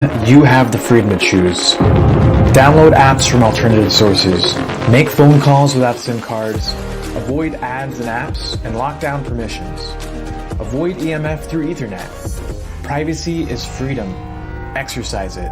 You have the freedom to choose. Download apps from alternative sources. Make phone calls without SIM cards. Avoid ads and apps, and lock down permissions. Avoid EMF through Ethernet. Privacy is freedom. Exercise it.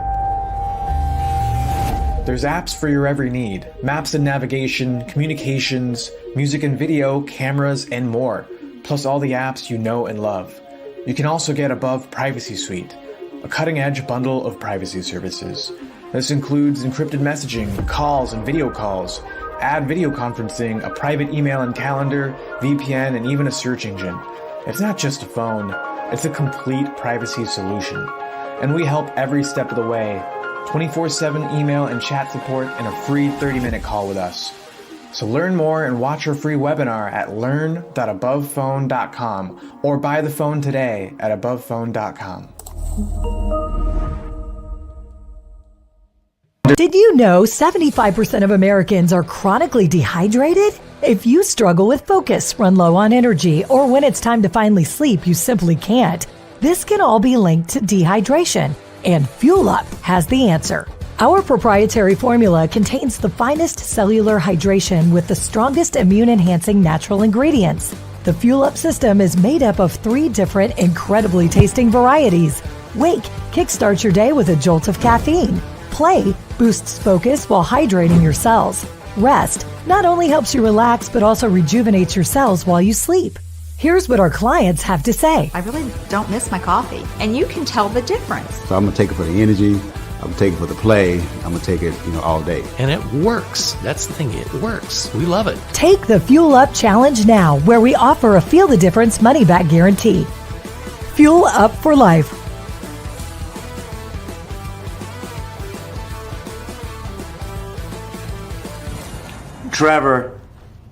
There's apps for your every need. Maps and navigation, communications, music and video, cameras, and more. Plus all the apps you know and love. You can also get Above Privacy Suite, a cutting-edge bundle of privacy services. This includes encrypted messaging, calls and video calls, ad video conferencing, a private email and calendar, VPN, and even a search engine. It's not just a phone, it's a complete privacy solution. And we help every step of the way. 24/7 email and chat support and a free 30-minute call with us. So learn more and watch our free webinar at learn.abovephone.com or buy the phone today at abovephone.com. Did you know 75% of Americans are chronically dehydrated? If you struggle with focus, run low on energy, or when it's time to finally sleep, you simply can't, this can all be linked to dehydration, and Fuel Up has the answer. Our proprietary formula contains the finest cellular hydration with the strongest immune-enhancing natural ingredients. The Fuel Up system is made up of 3 different incredibly tasting varieties. Wake kickstarts your day with a jolt of caffeine. Play boosts focus while hydrating your cells. Rest not only helps you relax, but also rejuvenates your cells while you sleep. Here's what our clients have to say. I really don't miss my coffee, and you can tell the difference. So I'm gonna take it for the energy. I'm gonna take it for the play. I'm gonna take it, all day. And it works. That's the thing. It works. We love it. Take the Fuel Up Challenge now, where we offer a feel the difference money back guarantee. Fuel Up for life. Trevor,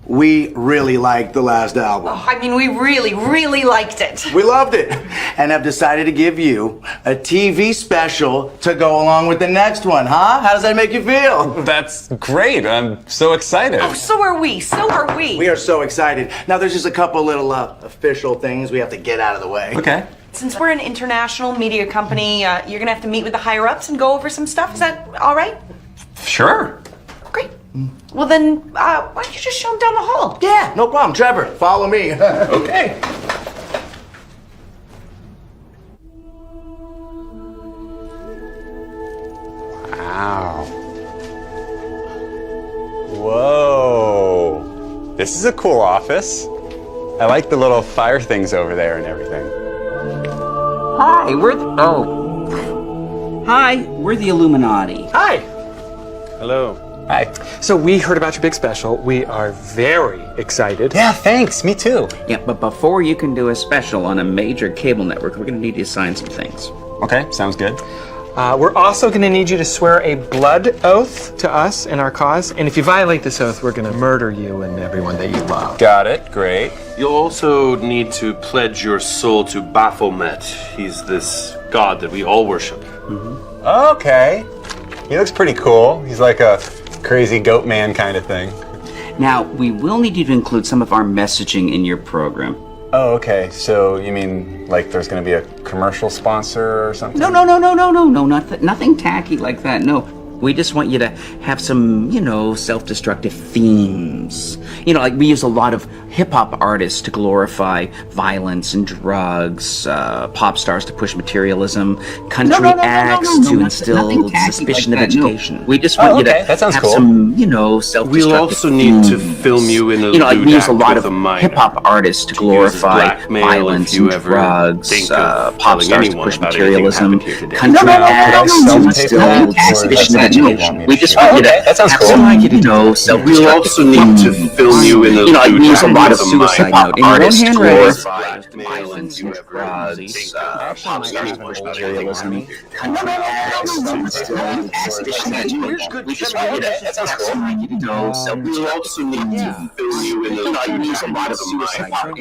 we really liked the last album. Oh, I mean, we really, really liked it. We loved it and have decided to give you a TV special to go along with the next one, huh? How does that make you feel? That's great. I'm so excited. Oh, so are we. So are we. We are so excited. Now, there's just a couple little official things we have to get out of the way. Okay. Since we're an international media company, you're going to have to meet with the higher-ups and go over some stuff. Is that all right? Sure. Great. Well, then, why don't you just show them down the hall? Yeah, no problem. Trevor, follow me. Okay. Wow. Whoa. This is a cool office. I like the little fire things over there and everything. Hi, we're the Illuminati. Hi. Hello. Hi. So we heard about your big special. We are very excited. Yeah, thanks. Me too. Yeah, but before you can do a special on a major cable network, we're gonna need you to sign some things. Okay, sounds good. We're also going to need you to swear a blood oath to us and our cause. And if you violate this oath, we're going to murder you and everyone that you love. Got it. Great. You'll also need to pledge your soul to Baphomet. He's this god that we all worship. Okay. He looks pretty cool. He's like a crazy goat man kind of thing. Now, we will need you to include some of our messaging in your program. Oh, okay. So you mean like there's going to be a commercial sponsor or something? No, nothing tacky like that, no. We just want you to have some, self-destructive themes. Like we use a lot of hip-hop artists to glorify violence and drugs, pop stars to push materialism, country acts to instill suspicion of education. We just want you to that sounds have cool. some, self-destructive We'll also need to film you in a like we use a lewd lot act of with a minor. hip-hop artists to use as glorify blackmail violence if you and ever drugs, think of pop telling stars to anyone push about anything materialism, happened here today. country acts to instill suspicion of education. We just want you to that sounds have cool. some, We'll self-destructive also need to film you in a like we lewd use a act lot of with a suicide minor. note in your own Artists handwriting. glorify violence and drugs, pop stars to push materialism, country acts to instill suspicion of education. We just want you to have some, We'll also need to film you in a lewd act with a minor.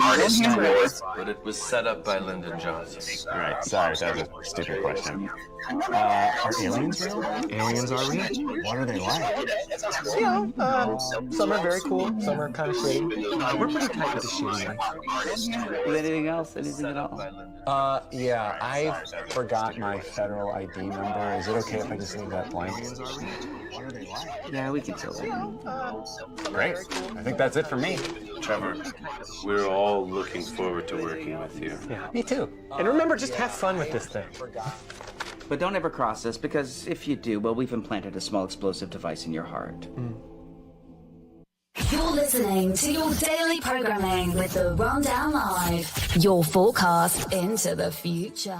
Artists glorify. But it was set up by Lyndon Johnson. Right. Sorry, that was a stupid question. Are aliens real? Aliens are we? What are they like? Some are very cool, some are kind of shitty. We're pretty tight with the shitty ones. Anything else? Anything at all? Yeah, I forgot my federal ID number. Is it okay if I just leave that blank? What are they like? Yeah, we can fill that in. Great. I think that's it for me. Trevor, we're all looking forward to working with you. Yeah, me too. And remember, just have fun with this thing. But don't ever cross us, because if you do, well, we've implanted a small explosive device in your heart. You're listening to your daily programming with the Rundown Live, your forecast into the future.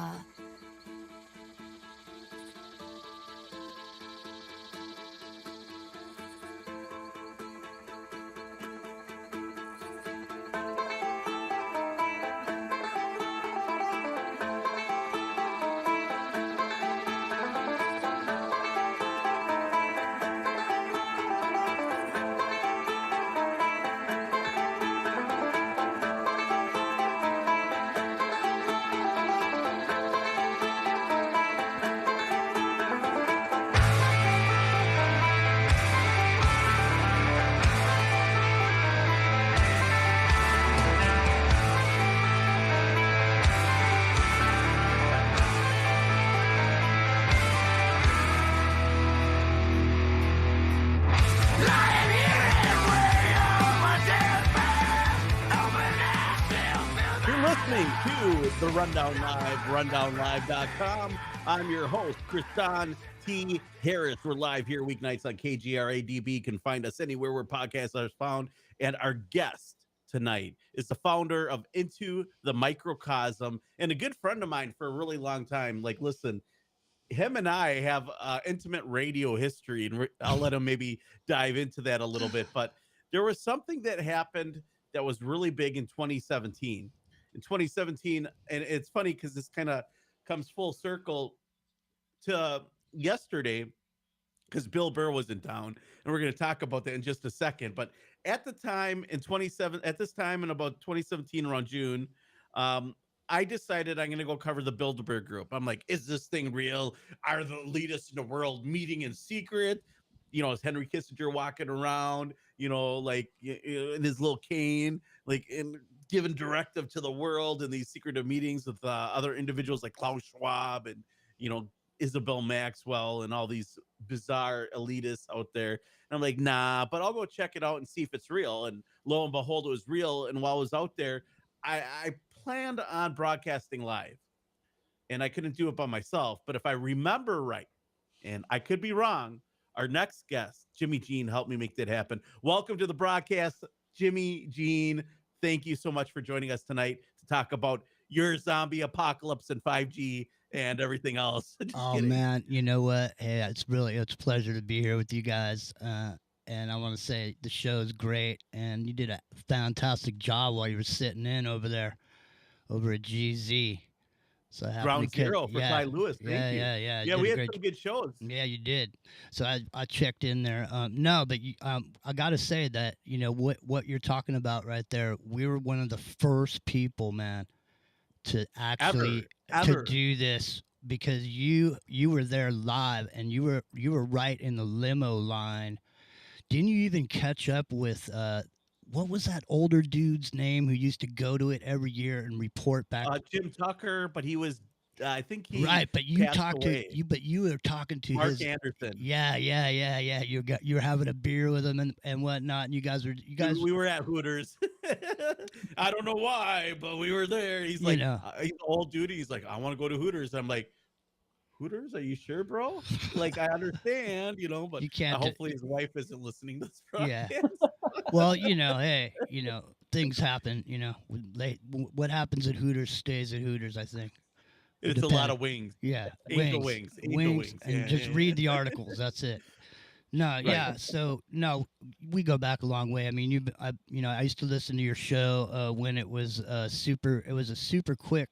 The Rundown Live, rundownlive.com. I'm your host, Kristan T. Harris. We're live here weeknights on KGRADB. You can find us anywhere where podcasts are found. And our guest tonight is the founder of Into the Microcosm and a good friend of mine for a really long time. Like, listen, him and I have intimate radio history, and I'll let him maybe dive into that a little bit. But there was something that happened that was really big in 2017. In 2017, and it's funny because this kind of comes full circle to yesterday, because Bill Burr was in town, and we're going to talk about that in just a second. But at the time in about 2017, around June, I decided I'm going to go cover the Bilderberg Group. I'm like, is this thing real? Are the elitists in the world meeting in secret? You know, is Henry Kissinger walking around, you know, like in his little cane, like giving directive to the world in these secretive meetings with other individuals like Klaus Schwab and, you know, Isabel Maxwell and all these bizarre elitists out there. And I'm like, nah, but I'll go check it out and see if it's real. And lo and behold, it was real. And while I was out there, I planned on broadcasting live, and I couldn't do it by myself. But if I remember right, and I could be wrong, our next guest, Jimmy Jean, helped me make that happen. Welcome to the broadcast, Jimmy Jean. Thank you so much for joining us tonight to talk about your zombie apocalypse and 5G and everything else. Kidding. Man, you know what? Hey, it's a pleasure to be here with you guys. And I want to say the show is great, and you did a fantastic job while you were sitting in over there, over at GZ. So Ground Zero for Ty Lewis. Thank you. Yeah, we had some good shows. Yeah, you did. So I checked in there. No, but I got to say that, you know, what you're talking about right there, we were one of the first people, man, to actually to do this, because you were there live, and you were right in the limo line. Didn't you even catch up with what was that older dude's name who used to go to it every year and report back? Jim Tucker, but he was, I think he right. But you talked to you, but you were talking to Mark Anderson. Yeah. You were having a beer with him and whatnot. And you guys. We were at Hooters. I don't know why, but we were there. He's like, he's an old dude. He's like, I want to go to Hooters. I'm like, Hooters? Are you sure, bro? Like, I understand, you know, but you can't hopefully his wife isn't listening to this broadcast. Yeah. Well, you know, hey, you know, things happen, you know. What happens at Hooters stays at Hooters, I think. It's a lot of wings. Yeah. Angel wings. And just read the articles. That's it. No, right. Yeah. So, no, we go back a long way. I mean, I used to listen to your show when it was a super quick,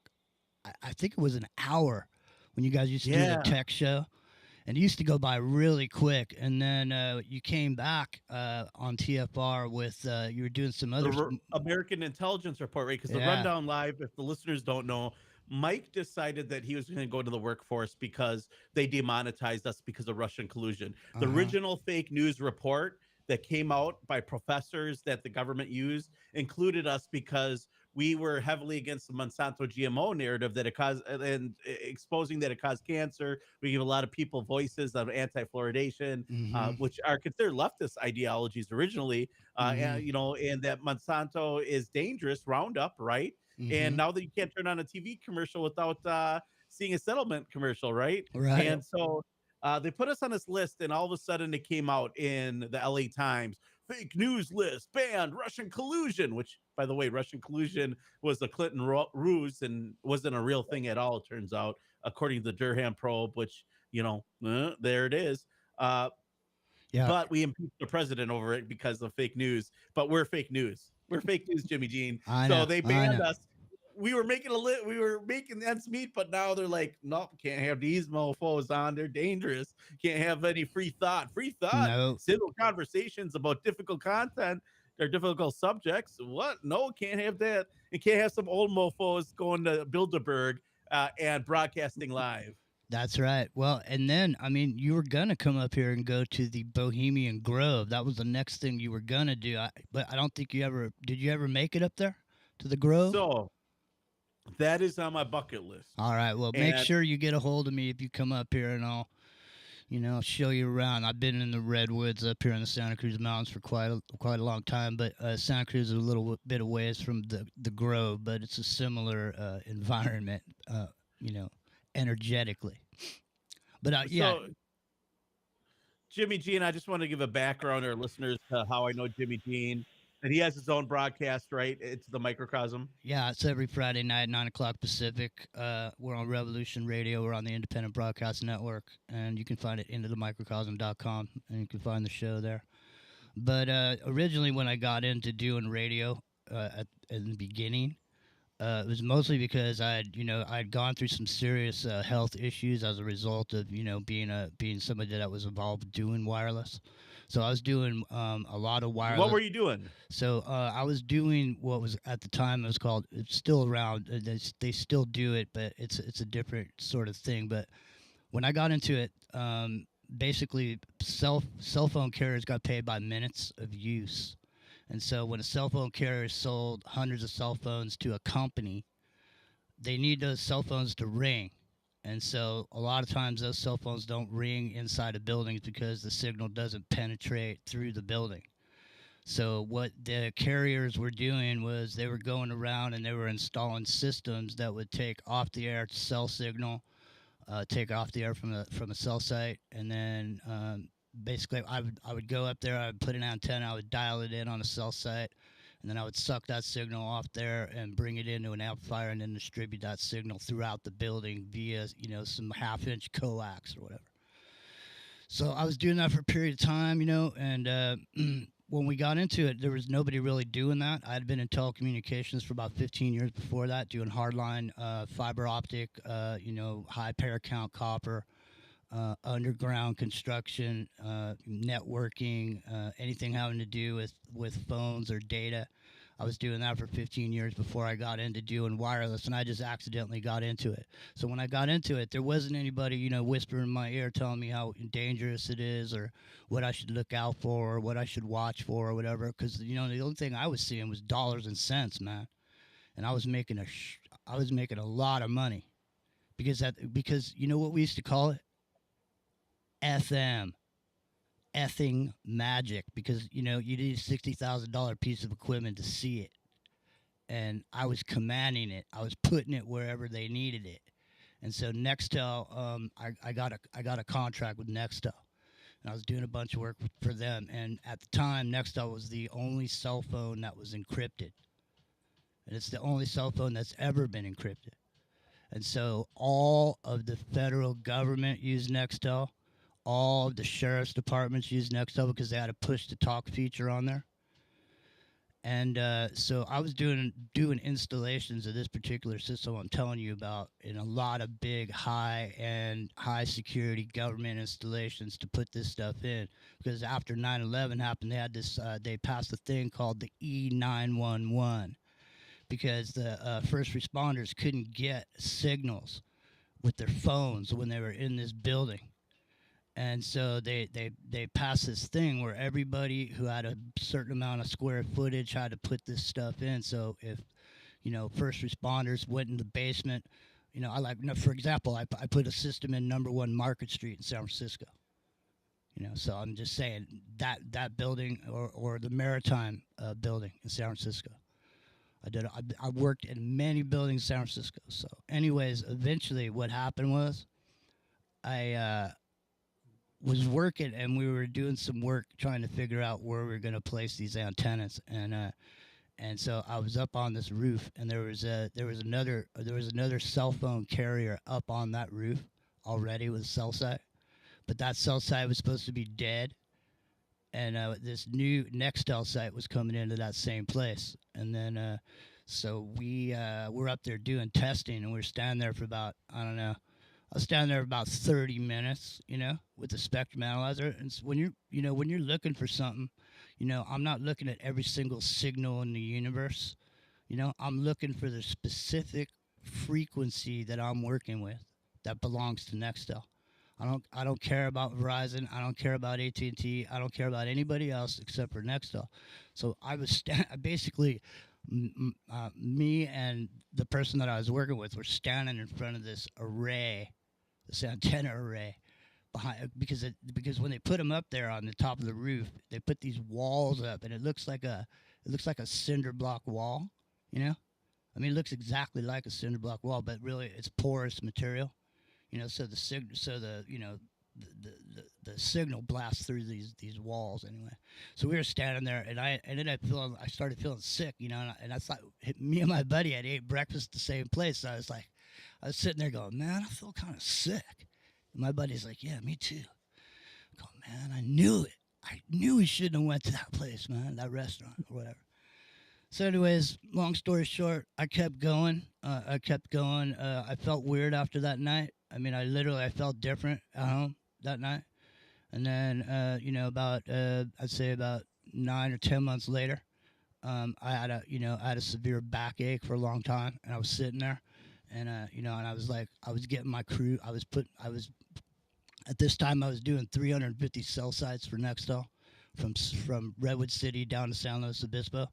I think it was an hour when you guys used to do the tech show. And it used to go by really quick. And then you came back on TFR with, you were doing some other... American Intelligence Report, right? Because the Rundown Live, if the listeners don't know, Mike decided that he was going to go to the workforce because they demonetized us because of Russian collusion. The original fake news report that came out by professors that the government used included us because we were heavily against the Monsanto GMO narrative that it caused, and exposing that it caused cancer. We give a lot of people voices of anti-fluoridation, which are considered leftist ideologies originally, and, you know, and that Monsanto is dangerous, Roundup, right? And now that you can't turn on a TV commercial without seeing a settlement commercial, right? Right. And so they put us on this list, and all of a sudden it came out in the LA Times, fake news list, banned Russian collusion, which, by the way, Russian collusion was the Clinton ruse and wasn't a real thing at all, it turns out, according to the Durham probe, which, you know, there it is. But we impeached the president over it because of fake news. But we're fake news. We're fake news, Jimmy Jean. So they banned us. We were making we were making ends meet, but now they're like, nope, can't have these mofos on. They're dangerous. Can't have any free thought. Free thought. No. Civil conversations about difficult content or difficult subjects. What? No, can't have that. And can't have some old mofos going to Bilderberg and broadcasting live. That's right. Well, and then, I mean, you were going to come up here and go to the Bohemian Grove. That was the next thing you were going to do. But I don't think you ever, did you ever make it up there to the Grove? So that is on my bucket list. All right. Well, make sure you get a hold of me if you come up here, and I'll, you know, show you around. I've been in the redwoods up here in the Santa Cruz Mountains for quite a long time, but Santa Cruz is a little bit of ways from the Grove, but it's a similar environment, you know, energetically. But yeah. So, Jimmy Jean, I just want to give a background to our listeners to how I know Jimmy Jean. And he has his own broadcast, right? It's the Microcosm. Yeah, it's every Friday night, 9 o'clock Pacific. We're on Revolution Radio. We're on the Independent Broadcast Network. And you can find it intothemicrocosm.com, and you can find the show there. But originally when I got into doing radio in the beginning, it was mostly because I'd gone through some serious health issues as a result of, you know, being somebody that was involved doing wireless. So I was doing a lot of wireless. What were you doing? So I was doing what was at the time, it was called, it's still around, they still do it, but it's a different sort of thing. But when I got into it, basically cell phone carriers got paid by minutes of use. And so when a cell phone carrier sold hundreds of cell phones to a company, they need those cell phones to ring. And so a lot of times those cell phones don't ring inside of buildings because the signal doesn't penetrate through the building. So what the carriers were doing was they were going around and they were installing systems that would take off the air cell signal, take off the air from a cell site, and then basically I would go up there, I would put an antenna, I would dial it in on a cell site, and then I would suck that signal off there and bring it into an amplifier and then distribute that signal throughout the building via, you know, some half-inch coax or whatever. So I was doing that for a period of time, you know, and when we got into it, there was nobody really doing that. I had been in telecommunications for about 15 years before that, doing hardline fiber optic, you know, high pair count copper, underground construction, networking, anything having to do with phones or data. I was doing that for 15 years before I got into doing wireless, and I just accidentally got into it. So when I got into it, there wasn't anybody, you know, whispering in my ear telling me how dangerous it is or what I should look out for or what I should watch for or whatever, because, you know, the only thing I was seeing was dollars and cents, man. And I was making a lot of money because you know what we used to call it? FM, effing magic, because, you know, you need a $60,000 piece of equipment to see it, and I was commanding it. I was putting it wherever they needed it, and so Nextel, I got a contract with Nextel, and I was doing a bunch of work for them. And at the time, Nextel was the only cell phone that was encrypted, and it's the only cell phone that's ever been encrypted. And so all of the federal government used Nextel. All of the sheriff's departments use Nextel because they had a push-to-talk feature on there. And so I was doing installations of this particular system I'm telling you about in a lot of big, high-end, high-security government installations to put this stuff in. Because after 9/11 happened, they had this. They passed a thing called the E911. because the first responders couldn't get signals with their phones when they were in this building. And so they passed this thing where everybody who had a certain amount of square footage had to put this stuff in. So if, first responders went in the basement, for example, I put a system in number 1 Market Street in San Francisco. So I'm just saying that building or the Maritime building in San Francisco. I worked in many buildings in San Francisco. So anyways, eventually what happened was I was working and we were doing some work trying to figure out where we were going to place these antennas. And so I was up on this roof and there was another cell phone carrier up on that roof already with a cell site. But that cell site was supposed to be dead. And this new Nextel site was coming into that same place. And then, so we were up there doing testing, and we were standing there for about, I don't know, I was standing there for about 30 minutes, with the spectrum analyzer. And so when you're looking for something, I'm not looking at every single signal in the universe. I'm looking for the specific frequency that I'm working with that belongs to Nextel. I don't care about Verizon. I don't care about AT&T. I don't care about anybody else except for Nextel. So I was basically, me and the person that I was working with were standing in front of this array, this antenna array, because when they put them up there on the top of the roof, they put these walls up, and it looks like a cinder block wall. I mean, it looks exactly like a cinder block wall, but really it's porous material. So the signal blasts through these walls anyway. So we were standing there, and I started feeling sick, and I thought me and my buddy had ate breakfast at the same place. So I was sitting there going, man, I feel kind of sick. And my buddy's like, yeah, me too. I go, man, I knew it. I knew we shouldn't have went to that place, man, that restaurant or whatever. So anyways, long story short, I kept going. I felt weird after that night. I mean, I felt different at home that night. And then, I'd say about 9 or 10 months later, I had a severe backache for a long time, and I was sitting there, and I was like, I was getting my crew. At this time I was doing 350 cell sites for Nextel, from Redwood City down to San Luis Obispo,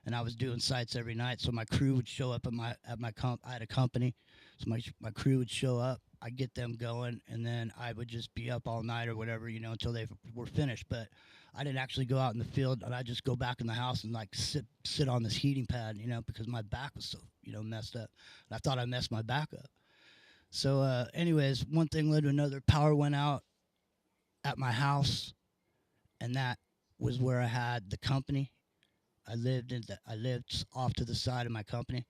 and I was doing sites every night. So my crew would show up I had a company, so my crew would show up. I'd get them going, and then I would just be up all night or whatever, until they were finished. But I didn't actually go out in the field, and I'd just go back in the house and like sit on this heating pad, because my back was so, messed up. And I thought I messed my back up. So anyways, one thing led to another. Power went out at my house, and that was where I had the company. I lived off to the side of my company.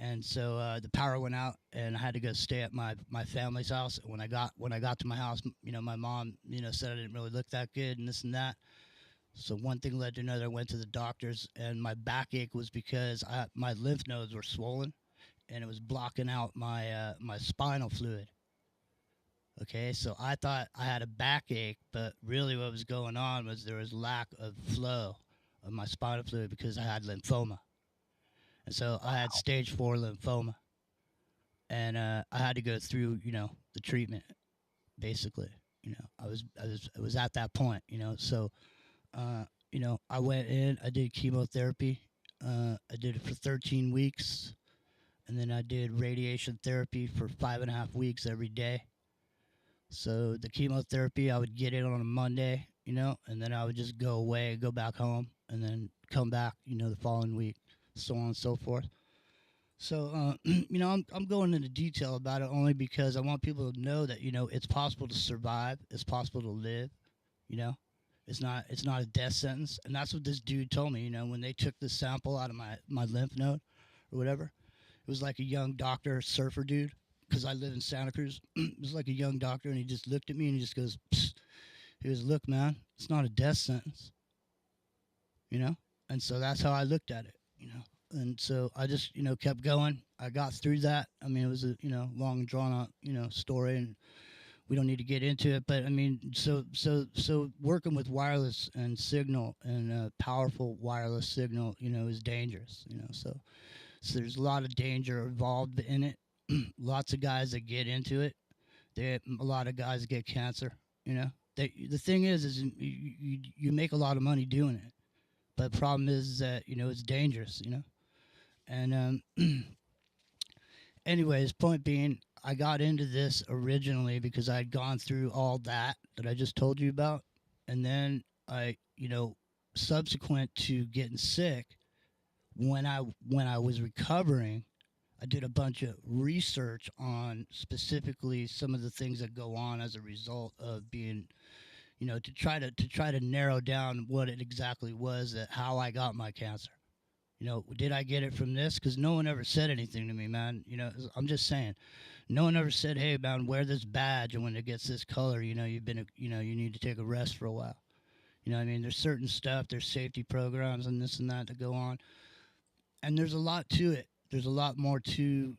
And so the power went out, and I had to go stay at my family's house. And when I got to my house, my mom, said I didn't really look that good and this and that. So one thing led to another. I went to the doctors, and my backache was because my lymph nodes were swollen, and it was blocking out my spinal fluid. Okay, so I thought I had a backache, but really what was going on was there was lack of flow of my spinal fluid because I had lymphoma. And so I had stage 4 lymphoma, and I had to go through, the treatment, basically. I was at that point, So, I went in, I did chemotherapy. I did it for 13 weeks, and then I did radiation therapy for 5.5 weeks every day. So the chemotherapy, I would get it on a Monday, and then I would just go away, go back home, and then come back, the following week. So on and so forth. So, I'm going into detail about it only because I want people to know that, it's possible to survive. It's possible to live, It's not a death sentence. And that's what this dude told me, when they took the sample out of my lymph node or whatever. It was like a young doctor, surfer dude, because I live in Santa Cruz. It was like a young doctor, and he just looked at me, and he just goes, psst. He goes, look, man, it's not a death sentence, And so that's how I looked at it. And so I just, kept going. I got through that. I mean, it was a, long and drawn out, story, and we don't need to get into it. But I mean, so working with wireless and signal and powerful wireless signal, is dangerous, So there's a lot of danger involved in it. Lots of guys that get into it, a lot of guys get cancer. You know, the thing is you make a lot of money doing it, but the problem is that it's dangerous. And anyways, point being, I got into this originally because I'd gone through all that I just told you about, and then I, subsequent to getting sick, when I was recovering, I did a bunch of research on specifically some of the things that go on as a result of being, to try to narrow down what it exactly was how I got my cancer. Did I get it from this? Because no one ever said anything to me, man. I'm just saying, no one ever said, "Hey, man, wear this badge, and when it gets this color, you need to take a rest for a while." I mean, there's certain stuff, there's safety programs and this and that that go on, and there's a lot to it. There's a lot more to,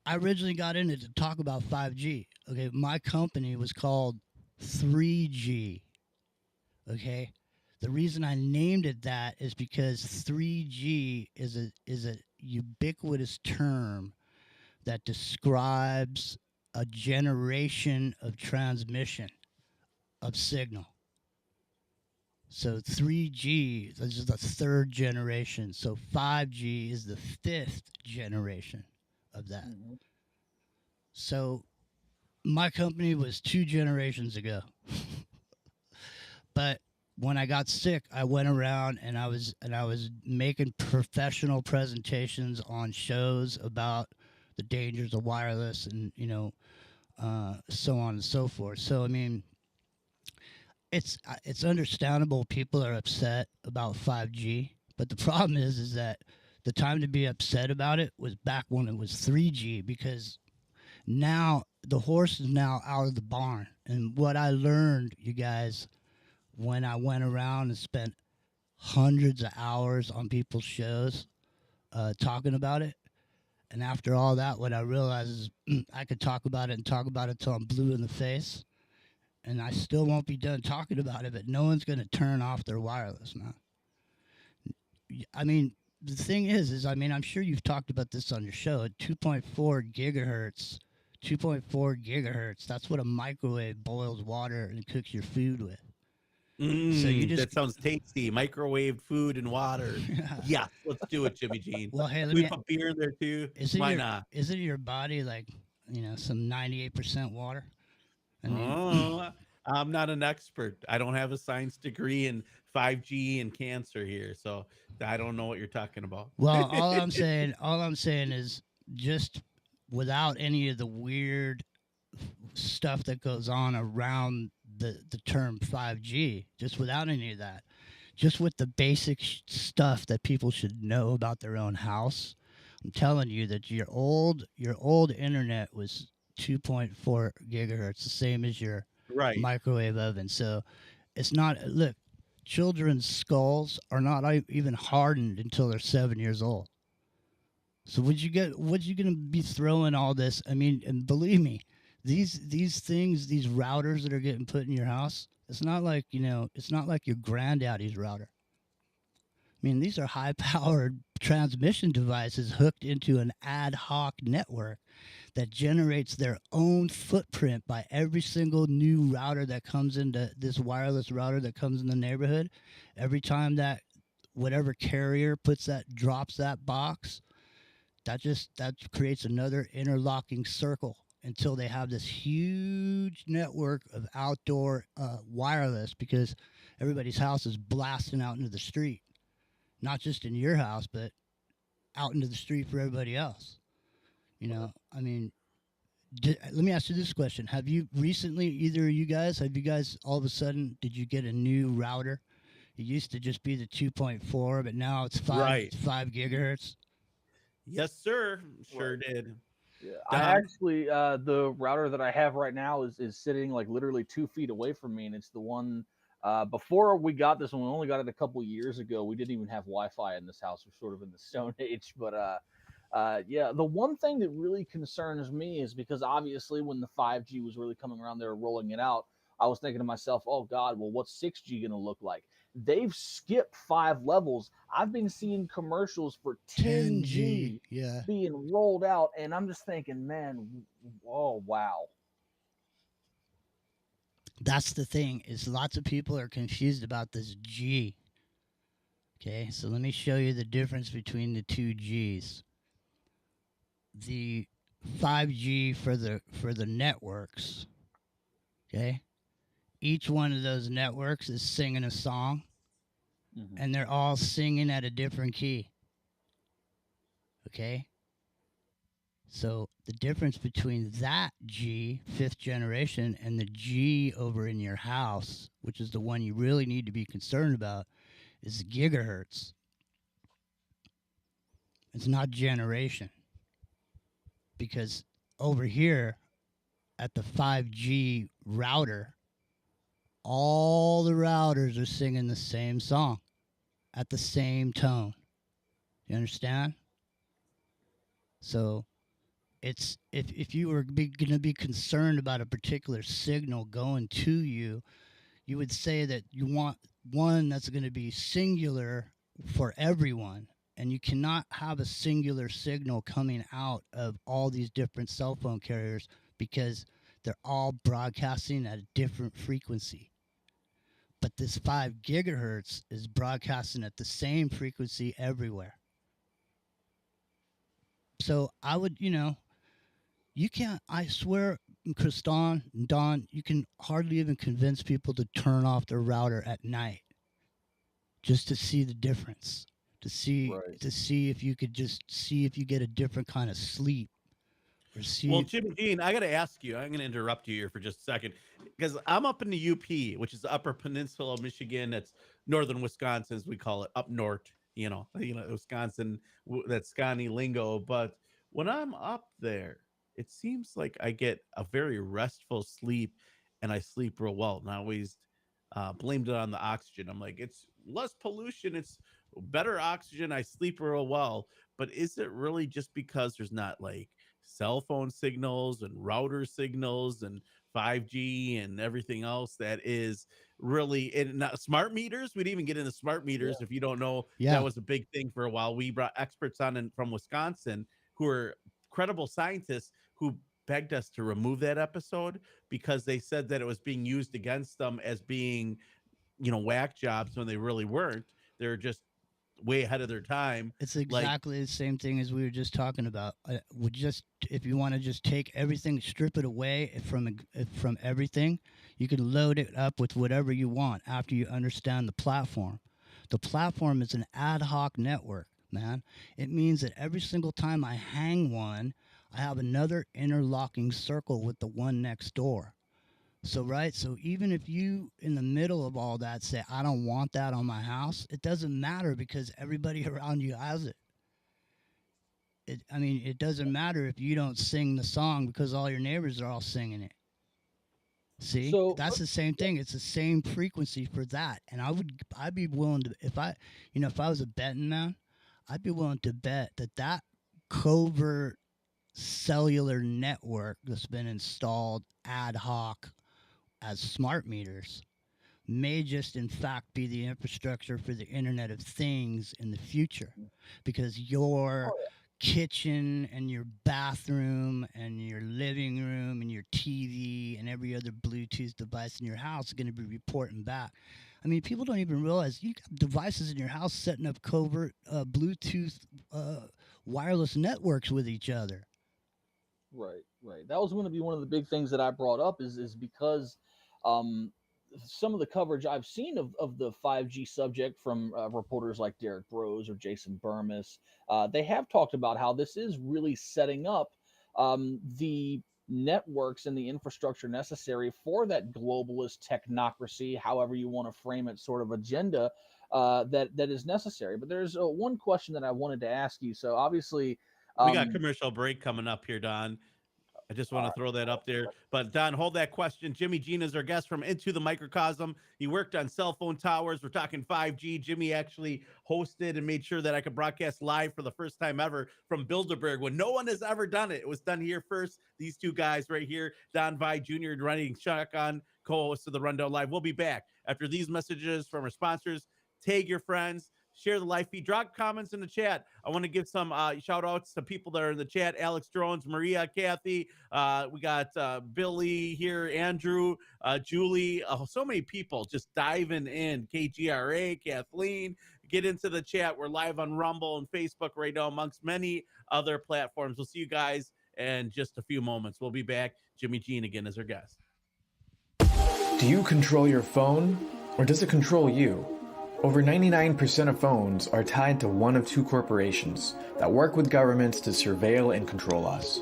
I originally got into to talk about 5G. Okay, my company was called 3G. Okay, the reason I named it that is because 3G is a ubiquitous term that describes a generation of transmission of signal. So 3G, this is the third generation. So 5G is the fifth generation of that. Mm-hmm. So my company was 2 generations ago. But when I got sick, I went around and I was making professional presentations on shows about the dangers of wireless and so on and so forth. So I mean, it's understandable people are upset about 5G, but the problem is that the time to be upset about it was back when it was 3G, because now the horse is now out of the barn. And what I learned, you guys, when I went around and spent hundreds of hours on people's shows talking about it, and after all that, what I realized is I could talk about it till I'm blue in the face, and I still won't be done talking about it, but no one's going to turn off their wireless, man. I mean, the thing is I'm sure you've talked about this on your show. At 2.4 gigahertz, that's what a microwave boils water and cooks your food with. So that sounds tasty. Microwave food and water. Yeah, let's do it, Jimmy Jean. Well, hey, we put beer in there too. Why not? Isn't your body like, some 98% water? I'm not an expert. I don't have a science degree in 5G and cancer here, so I don't know what you're talking about. Well, all I'm saying is, just without any of the weird stuff that goes on around the term 5G, just without any of that, just with the basic stuff that people should know about their own house, I'm telling you that your old internet was 2.4 gigahertz, the same as your microwave oven. So it's not, look, children's skulls are not even hardened until they're 7 years old. So what you going to be throwing all this? I mean, and believe me, these things, these routers that are getting put in your house, it's not like your granddaddy's router. I mean, these are high-powered transmission devices hooked into an ad hoc network that generates their own footprint by every single new router that comes into this wireless router that comes in the neighborhood. Every time that whatever carrier drops that box, that creates another interlocking circle until they have this huge network of outdoor wireless, because everybody's house is blasting out into the street. Not just in your house, but out into the street for everybody else. I mean, let me ask you this question. Have you recently, either of you guys, all of a sudden, did you get a new router? It used to just be the 2.4, but now it's 5 gigahertz. Yes, sir. Sure did. Yeah, I actually, the router that I have right now is sitting like literally 2 feet away from me, and it's the one before we got this one. We only got it a couple years ago. We didn't even have Wi-Fi in this house. We're sort of in the Stone Age, but yeah, the one thing that really concerns me is because obviously when the 5G was really coming around, they were rolling it out. I was thinking to myself, oh God, well, what's 6G going to look like? They've skipped 5 levels. I've been seeing commercials for 10G yeah, being rolled out, and I'm just thinking, man, oh wow. That's the thing, is lots of people are confused about this G. Okay, so let me show you the difference between the two Gs. The 5G for the networks. Okay, each one of those networks is singing a song, and they're all singing at a different key. Okay, so the difference between that G, 5th generation, and the G over in your house, which is the one you really need to be concerned about, is gigahertz. It's not generation. Because over here at the 5G router, all the routers are singing the same song at the same tone. You understand? So it's if you were going to be concerned about a particular signal going to you, you would say that you want one that's going to be singular for everyone. And you cannot have a singular signal coming out of all these different cell phone carriers because they're all broadcasting at a different frequency. But this 5 gigahertz is broadcasting at the same frequency everywhere. So I would, you can't, I swear, Kristan and Don, you can hardly even convince people to turn off their router at night just to see the difference. To see if you could just see if you get a different kind of sleep. Or see. Well, Jim Dean, I got to ask you. I'm going to interrupt you here for just a second because I'm up in the UP, which is the Upper Peninsula of Michigan. That's northern Wisconsin, as we call it, up north. Wisconsin. That's Scotty lingo. But when I'm up there, it seems like I get a very restful sleep, and I sleep real well. And I always blamed it on the oxygen. I'm like, it's less pollution. It's better oxygen. I sleep real well. But is it really just because there's not like cell phone signals and router signals and 5G and everything else that is really, and not smart meters? We'd even get into smart meters. If you don't know, that was a big thing for a while. We brought experts on from Wisconsin who are credible scientists who begged us to remove that episode because they said that it was being used against them as being, whack jobs when they really weren't. They're just way ahead of their time. It's exactly the same thing as we were just talking about. If you want to just take everything, strip it away from everything, you can load it up with whatever you want after you understand the platform. The platform is an ad hoc network, man. It means that every single time I hang one, I have another interlocking circle with the one next door. So even if you, in the middle of all that, say, I don't want that on my house, it doesn't matter because everybody around you has it. It doesn't matter if you don't sing the song because all your neighbors are all singing it. See, that's the same thing. It's the same frequency for that. And I'd be willing to, if I was a betting man, I'd be willing to bet that covert cellular network that's been installed ad hoc as smart meters may just in fact be the infrastructure for the Internet of Things in the future, because your kitchen and your bathroom and your living room and your TV and every other Bluetooth device in your house is going to be reporting back. I mean, people don't even realize you got devices in your house setting up covert Bluetooth wireless networks with each other. Right. That was going to be one of the big things that I brought up is because some of the coverage I've seen of the 5G subject from reporters like Derek Rose or Jason Burmis, they have talked about how this is really setting up the networks and the infrastructure necessary for that globalist technocracy, however you want to frame it, sort of agenda that is necessary. But there's one question that I wanted to ask you. So obviously, we got commercial break coming up here, Don. I just want to throw that up there. But Don, hold that question. Jimmy Jean is our guest from Into the Microcosm. He worked on cell phone towers. We're talking 5G. Jimmy actually hosted and made sure that I could broadcast live for the first time ever from Bilderberg when no one has ever done it. It was done here first. These two guys right here, Don Vi Jr. running shotgun, co-host of the Rundown Live. We'll be back after these messages from our sponsors. Tag your friends. Share the live feed. Drop comments in the chat. I want to give some shout outs to people that are in the chat. Alex Drones, Maria, Kathy. We got Billy here, Andrew, Julie. So many people just diving in. KGRA, Kathleen. Get into the chat. We're live on Rumble and Facebook right now, amongst many other platforms. We'll see you guys in just a few moments. We'll be back. Jimmy Jean again as our guest. Do you control your phone, or does it control you? Over 99% of phones are tied to one of two corporations that work with governments to surveil and control us.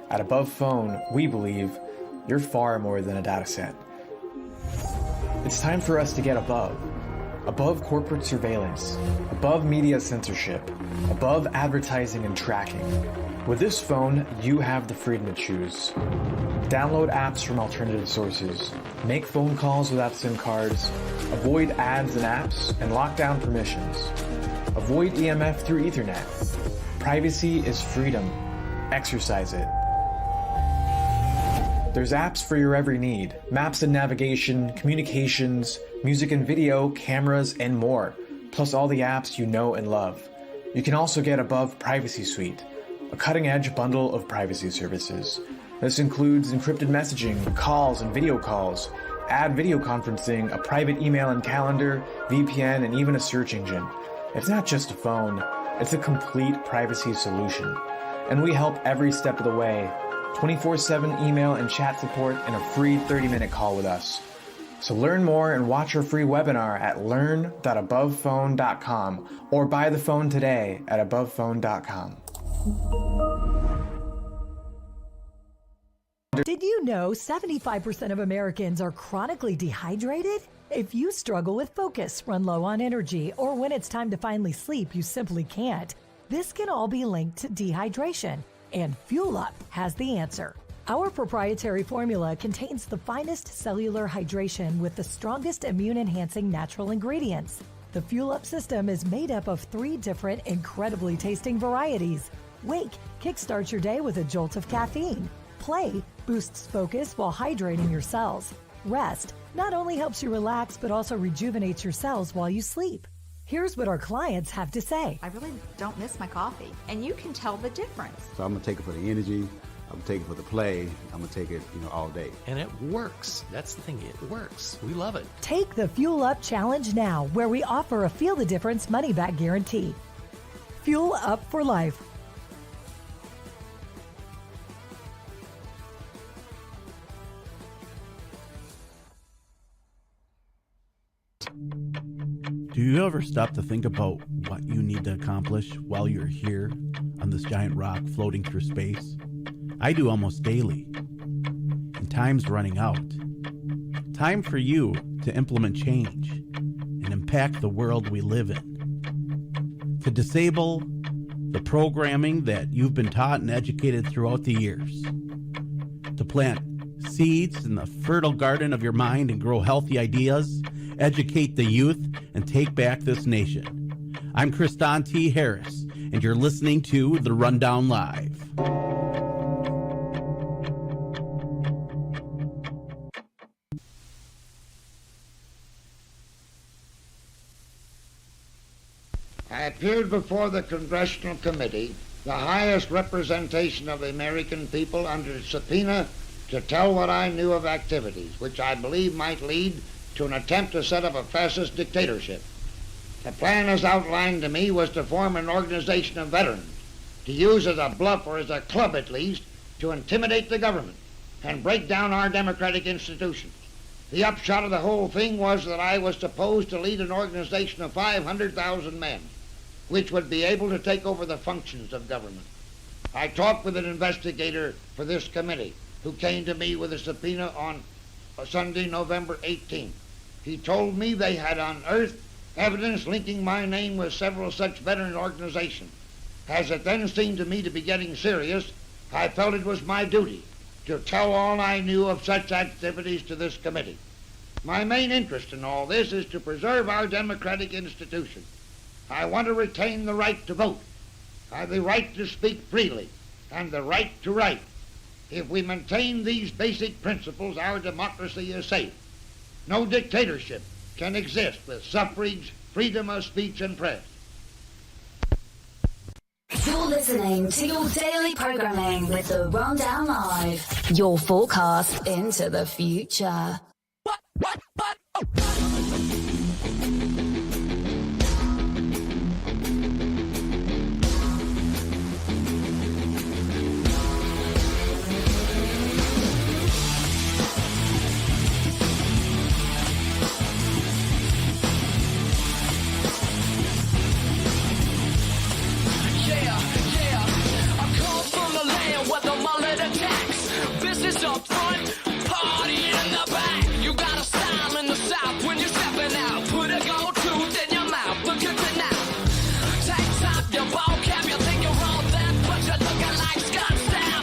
At Above Phone, we believe you're far more than a data set. It's time for us to get above corporate surveillance, above media censorship, above advertising and tracking. With this phone, you have the freedom to choose. Download apps from alternative sources, make phone calls without SIM cards, avoid ads and apps, and lock down permissions. Avoid EMF through Ethernet. Privacy is freedom. Exercise it. There's apps for your every need. Maps and navigation, communications, music and video, cameras, and more. Plus all the apps you know and love. You can also get Above Privacy Suite, a cutting-edge bundle of privacy services. This includes encrypted messaging, calls and video calls, ad video conferencing, a private email and calendar, VPN, and even a search engine. It's not just a phone, it's a complete privacy solution. And we help every step of the way. 24/7 email and chat support and a free 30-minute call with us. So learn more and watch our free webinar at learn.abovephone.com or buy the phone today at abovephone.com. Did you know 75% of Americans are chronically dehydrated? If you struggle with focus, run low on energy, or when it's time to finally sleep, you simply can't, this can all be linked to dehydration, and Fuel Up has the answer. Our proprietary formula contains the finest cellular hydration with the strongest immune-enhancing natural ingredients. The Fuel Up system is made up of 3 different incredibly tasting varieties. Wake kickstarts your day with a jolt of caffeine. Play boosts focus while hydrating your cells. Rest not only helps you relax, but also rejuvenates your cells while you sleep. Here's what our clients have to say. I really don't miss my coffee, and you can tell the difference. So I'm gonna take it for the energy. I'm gonna take it for the play. I'm gonna take it, all day. And it works. That's the thing. It works. We love it. Take the Fuel Up Challenge now, where we offer a feel the difference money back guarantee. Fuel Up for life. Do you ever stop to think about what you need to accomplish while you're here on this giant rock floating through space? I do almost daily. And time's running out. Time for you to implement change and impact the world we live in. To disable the programming that you've been taught and educated throughout the years. To plant seeds in the fertile garden of your mind and grow healthy ideas, educate the youth, and take back this nation. I'm Kristan T. Harris, and you're listening to The Rundown Live. I appeared before the Congressional Committee, the highest representation of the American people, under subpoena to tell what I knew of activities which I believe might lead to an attempt to set up a fascist dictatorship. The plan as outlined to me was to form an organization of veterans, to use as a bluff, or as a club at least, to intimidate the government and break down our democratic institutions. The upshot of the whole thing was that I was supposed to lead an organization of 500,000 men, which would be able to take over the functions of government. I talked with an investigator for this committee who came to me with a subpoena on Sunday, November 18th. He told me they had unearthed evidence linking my name with several such veteran organizations. As it then seemed to me to be getting serious, I felt it was my duty to tell all I knew of such activities to this committee. My main interest in all this is to preserve our democratic institution. I want to retain the right to vote, the right to speak freely, and the right to write. If we maintain these basic principles, our democracy is safe. No dictatorship can exist with suffrage, freedom of speech, and press. You're listening to your daily programming with the Rundown Live. Your forecast into the future. Up front, party in the back. You got a style in the South when you're stepping out. Put a gold tooth in your mouth. Look at it now. Take top your ball cap. You think you're all that, but you're looking like Scott Stapp.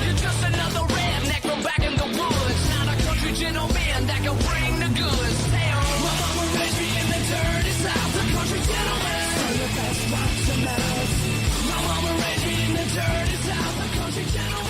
You're just another redneck from back in the woods. Not a country gentleman that can bring the goods. My mama raised me in the dirty South. A country gentleman. The best rocks and metals. My mama raised me in the dirty South. A country gentleman.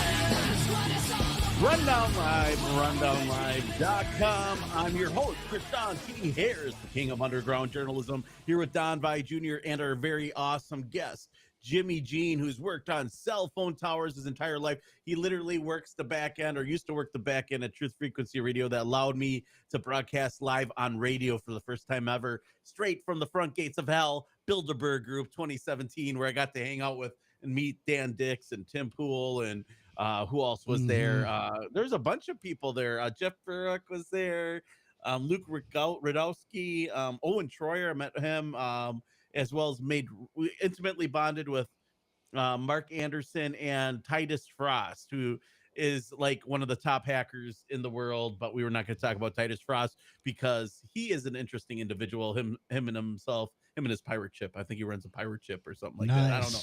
Rundown Live, rundownlive.com. I'm your host, Kristan T. Harris, the king of underground journalism, here with Don Vai Jr. and our very awesome guest, Jimmy Jean, who's worked on cell phone towers his entire life. He literally works the back end, or used to work the back end at Truth Frequency Radio, that allowed me to broadcast live on radio for the first time ever, straight from the front gates of hell, Bilderberg Group 2017, where I got to hang out with and meet Dan Dix and Tim Pool and who else was there? There's a bunch of people there. Jeff Burrock was there. Luke Radowski, Owen Troyer, I met him, as well as intimately bonded with Mark Anderson and Titus Frost, who is like one of the top hackers in the world. But we were not going to talk about Titus Frost because he is an interesting individual. Him and his pirate ship. I think he runs a pirate ship or something like that. I don't know.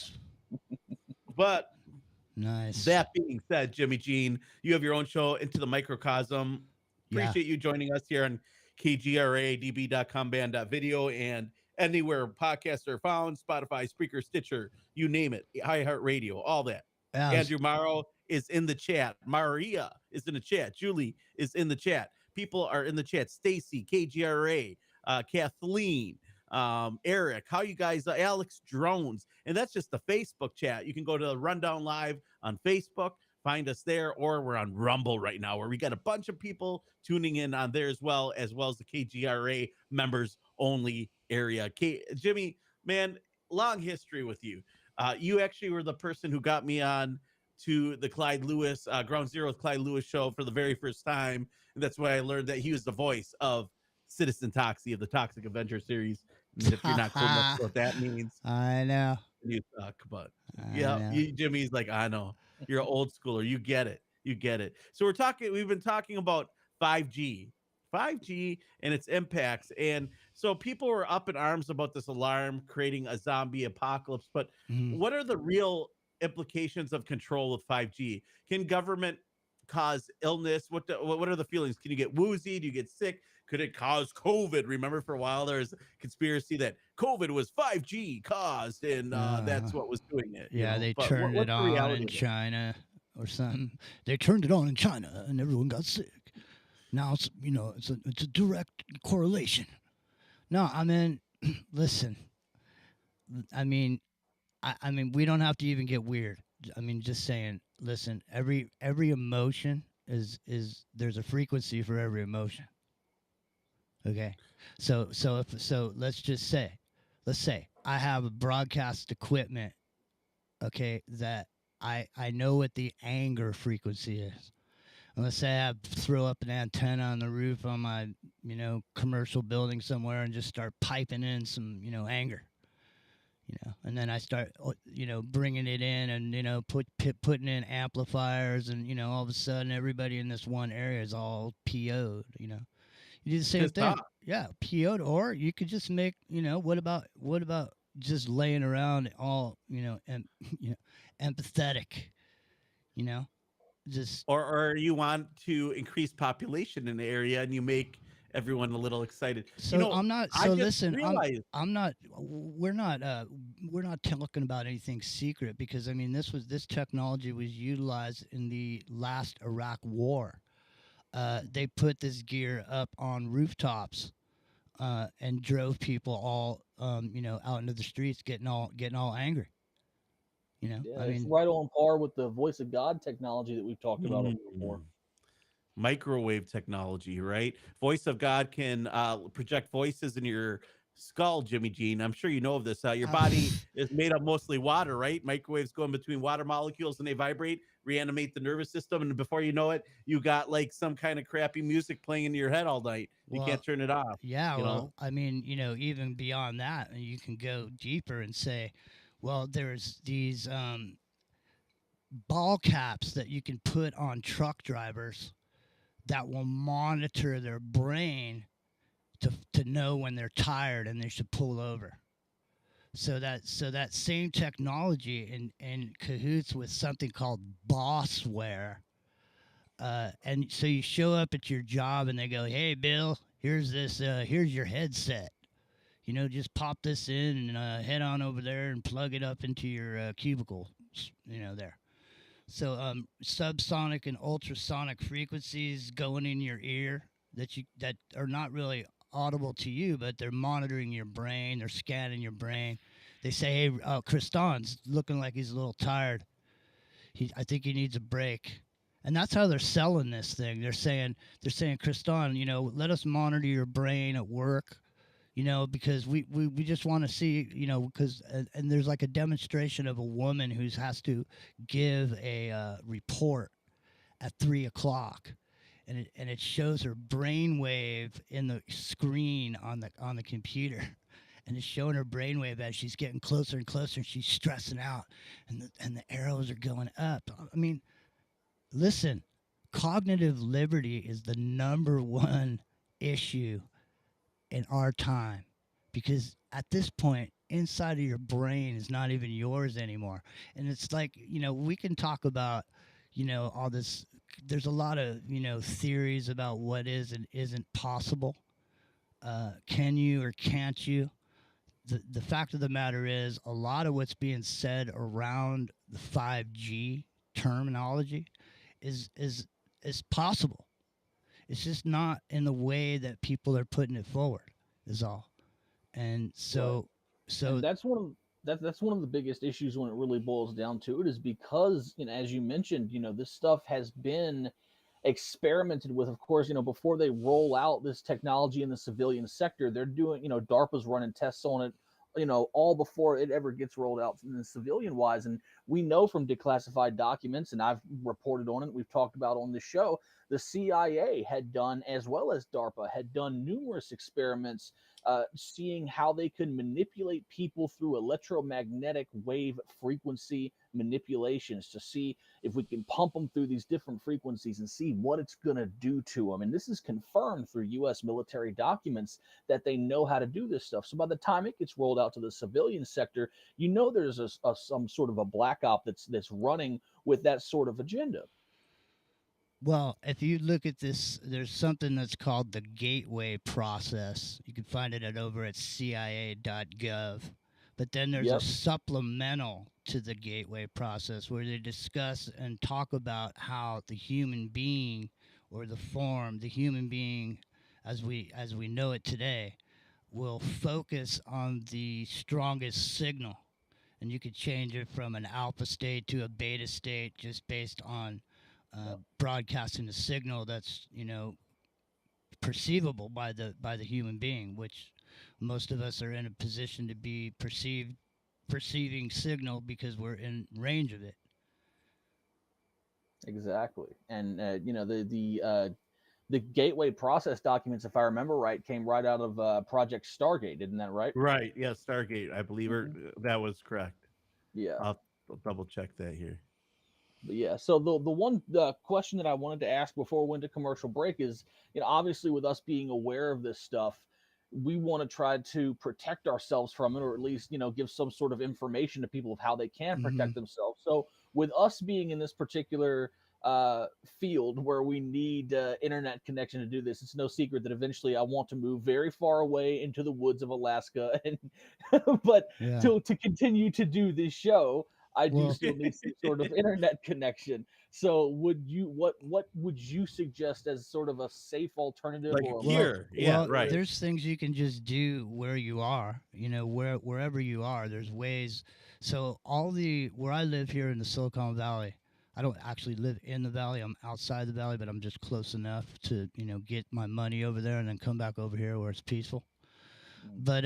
But nice. That being said, Jimmy Jean, you have your own show, Into the Microcosm. Appreciate you joining us here on KGRADB.com, band.video, and anywhere podcasts are found, Spotify, Spreaker, Stitcher, you name it, iHeartRadio, all that. Yeah, Andrew Morrow is in the chat. Maria is in the chat. Julie is in the chat. People are in the chat. Stacy, KGRA, Kathleen, Eric, how you guys, Alex Drones, and that's just the Facebook chat. You can go to the Rundown Live on Facebook, find us there, or we're on Rumble right now, where we got a bunch of people tuning in on there as well as the KGRA members only area. Jimmy, man, long history with you. You actually were the person who got me on to the Clyde Lewis, Ground Zero's Clyde Lewis show for the very first time, and that's why I learned that he was the voice of Citizen Toxie of the Toxic Avenger series. And if you're not cool enough what that means, I know you suck. But yeah, Jimmy's like, I know you're an old schooler. You get it. So we've been talking about 5G and its impacts. And so people were up in arms about this alarm creating a zombie apocalypse. But what are the real implications of control with 5G? Can government cause illness? What are the feelings? Can you get woozy? Do you get sick? Could it cause COVID? Remember, for a while there was a conspiracy that COVID was 5G caused, and that's what was doing it. Yeah, they turned it on in China or something. They turned it on in China, and everyone got sick. Now it's it's a direct correlation. No, I mean, listen. I mean, we don't have to even get weird. I mean, just saying. Listen, every emotion is there's a frequency for every emotion. Okay, so let's say I have a broadcast equipment, okay, that I know what the anger frequency is. And let's say I throw up an antenna on the roof on my commercial building somewhere and just start piping in some anger, and then I start bringing it in and putting in amplifiers, and all of a sudden everybody in this one area is all PO'd. You do the same thing. Yeah, PO'd. Or you could just make, what about just laying around all, empathetic, just or you want to increase population in the area and you make everyone a little excited. So I'm not. So listen, realized, I'm not. We're not talking about anything secret, because I mean this technology was utilized in the last Iraq War. They put this gear up on rooftops and drove people all out into the streets, getting all angry. Yeah, I it's mean, right on par with the voice of God technology that we've talked about before. microwave technology, right? Voice of God can project voices in your skull, Jimmy Jean. I'm sure you know of this. Your body is made up mostly water, right? Microwaves go in between water molecules and they vibrate, reanimate the nervous system, and before you know it, you got like some kind of crappy music playing in your head all night. You can't turn it off. Yeah, you well, know? I mean, even beyond that, you can go deeper and say, well, there's these ball caps that you can put on truck drivers that will monitor their brain to know when they're tired and they should pull over. So that same technology in cahoots with something called Bossware. And so you show up at your job and they go, "Hey, Bill, here's this. Here's your headset. Just pop this in and head on over there and plug it up into your cubicle. There." So subsonic and ultrasonic frequencies going in your ear that are not really audible to you, but they're monitoring your brain. They're scanning your brain. They say, "Hey, Kriston's looking like he's a little tired. I think he needs a break." And that's how they're selling this thing. They're saying, Kriston, let us monitor your brain at work, because we just want to see, because and there's like a demonstration of a woman who has to give a report at 3:00, and it shows her brainwave in the screen on the computer, and it's showing her brainwave as she's getting closer and closer, and she's stressing out, and the arrows are going up. I mean, listen, cognitive liberty is the number one issue in our time, because at this point inside of your brain is not even yours anymore. And it's like, we can talk about all this. There's a lot of theories about what is and isn't possible. Can you or can't you? The fact of the matter is, a lot of what's being said around the 5G terminology is possible. It's just not in the way that people are putting it forward, is all. And and that's one of the biggest issues when it really boils down to it, is because, as you mentioned, this stuff has been experimented with. Of course, before they roll out this technology in the civilian sector, they're doing, DARPA's running tests on it, all before it ever gets rolled out in the civilian wise. And we know from declassified documents, and I've reported on it, we've talked about on the show, the CIA had done, as well as DARPA, had done numerous experiments seeing how they could manipulate people through electromagnetic wave frequency manipulations to see if we can pump them through these different frequencies and see what it's going to do to them. And this is confirmed through U.S. military documents that they know how to do this stuff. So by the time it gets rolled out to the civilian sector, there's some sort of a black op that's running with that sort of agenda. Well, if you look at this, there's something that's called the Gateway Process. You can find it over at CIA.gov. But then there's a supplemental to the Gateway Process where they discuss and talk about how the human being, or the human being as we know it today, will focus on the strongest signal. And you could change it from an alpha state to a beta state just based on broadcasting a signal that's perceivable by the human being, which most of us are in a position to be perceiving signal because we're in range of it. Exactly. And the Gateway Process documents, if I remember right, came right out of Project Stargate, isn't that right? Right. Yeah, Stargate. I believe that was correct. Yeah. I'll double check that here. But yeah, so the question that I wanted to ask before we went to commercial break is, obviously with us being aware of this stuff, we want to try to protect ourselves from it, or at least, give some sort of information to people of how they can protect themselves. So with us being in this particular field where we need internet connection to do this. It's no secret that eventually I want to move very far away into the woods of Alaska, and but Yeah. to continue to do this show, I do Well- still need some sort of internet connection. So what would you suggest as sort of a safe alternative? There's things you can just do where you are, wherever you are. There's ways. So where I live here in the Silicon Valley, I don't actually live in the valley. I'm outside the valley, but I'm just close enough to, get my money over there and then come back over here where it's peaceful. But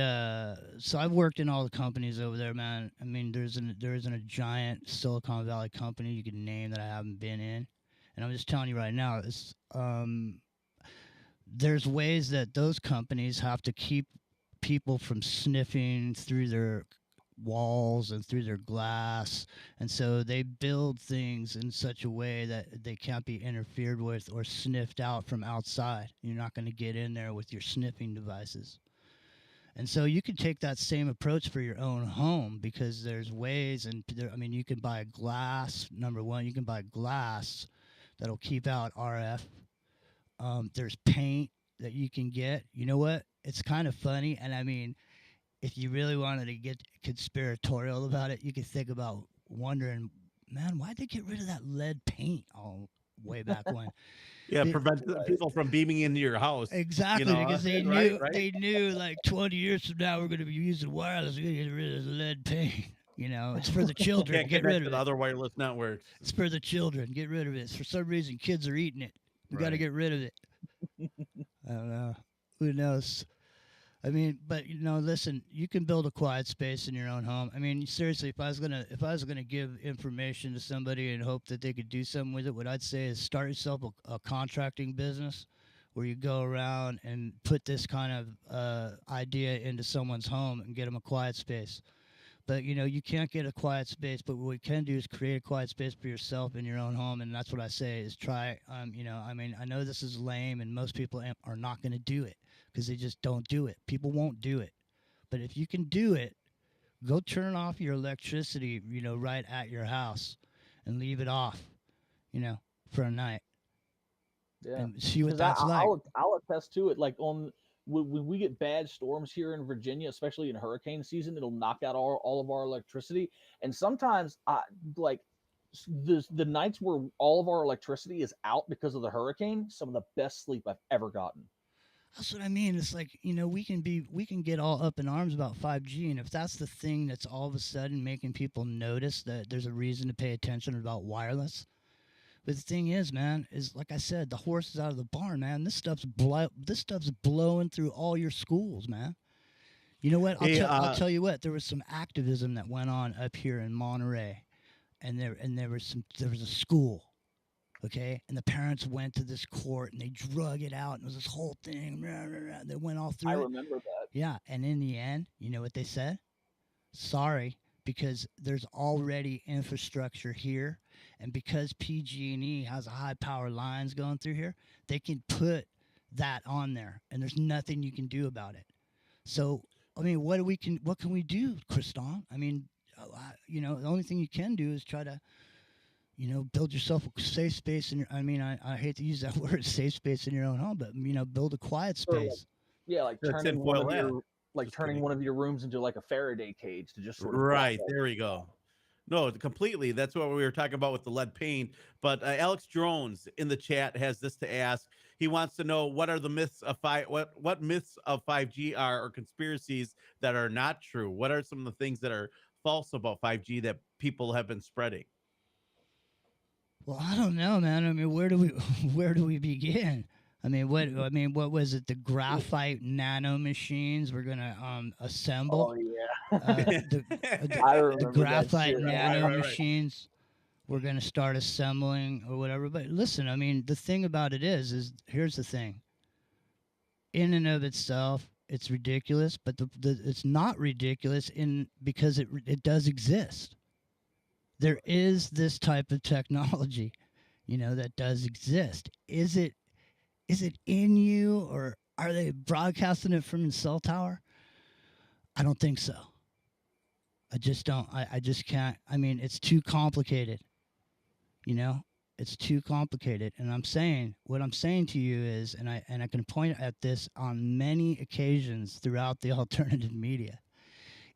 so I've worked in all the companies over there, man. I mean, there isn't a giant Silicon Valley company you can name that I haven't been in. And I'm just telling you right now, it's there's ways that those companies have to keep people from sniffing through their walls and through their glass, and so they build things in such a way that they can't be interfered with or sniffed out from outside. You're not going to get in there with your sniffing devices. And so you can take that same approach for your own home, because there's ways, and you can buy glass. Number one, you can buy glass that'll keep out RF. There's paint that you can get. You know what? It's kind of funny, and I mean, if you really wanted to get conspiratorial about it, you could think about wondering, man, why'd they get rid of that lead paint all way back when? Yeah, prevent people from beaming into your house. Exactly, because they knew they knew like 20 years from now we're going to be using wireless. We're going to get rid of the lead paint. It's for the children. Can't Get connect rid to of the it. other wireless networks. It's for the children. Get rid of it. For some reason, kids are eating it. We got to get rid of it. I don't know. Who knows? I mean, but listen, you can build a quiet space in your own home. I mean, seriously, if I was gonna give information to somebody and hope that they could do something with it, what I'd say is start yourself a contracting business where you go around and put this kind of idea into someone's home and get them a quiet space. But you can't get a quiet space. But what we can do is create a quiet space for yourself in your own home, and that's what I say is try. I mean, I know this is lame, and most people are not going to do it because they just don't do it. People won't do it. But if you can do it, go turn off your electricity, right at your house, and leave it off, for a night. Yeah, and see what 'Cause that's like. I'll attest to it. Like when we get bad storms here in Virginia, especially in hurricane season, it'll knock out all of our electricity. And sometimes, the nights where all of our electricity is out because of the hurricane, some of the best sleep I've ever gotten. That's what I mean. It's like, we can get all up in arms about 5G, and if that's the thing that's all of a sudden making people notice that there's a reason to pay attention about wireless. But the thing is, man, is like I said, the horse is out of the barn, man. This stuff's blowing through all your schools, man. You know what? I'll tell you what. There was some activism that went on up here in Monterey, and there was a school, okay, and the parents went to this court and they drug it out, and it was this whole thing. They went all through. I it. remember that. Yeah, and in the end, you know what they said? Sorry, because there's already infrastructure here, and because PG&E has high power lines going through here, they can put that on there, and there's nothing you can do about it. So, I mean, what can we do, Kristan? I mean, the only thing you can do is try to, build yourself a safe space in your. I mean, I hate to use that word, safe space in your own home, but build a quiet space. Yeah, like turning one of your rooms into like a Faraday cage to just sort of Right, there we go. No, completely. That's what we were talking about with the lead paint. But Alex Jones in the chat has this to ask. He wants to know what are the myths of what myths of 5G are, or conspiracies that are not true. What are some of the things that are false about 5G that people have been spreading? Well, I don't know, man. I mean, where do we begin? I mean, what was it? The graphite nano machines we're gonna assemble. Oh yeah, I remember the graphite nano machines we're gonna start assembling or whatever. But listen, I mean, the thing about it is here's the thing. In and of itself, it's ridiculous, but it's not ridiculous because it does exist. There is this type of technology, that does exist. Is it in you, or are they broadcasting it from the cell tower? I don't think so. I just don't. I just can't. I mean, it's too complicated. It's too complicated. And what I'm saying to you is, and I can point at this on many occasions throughout the alternative media,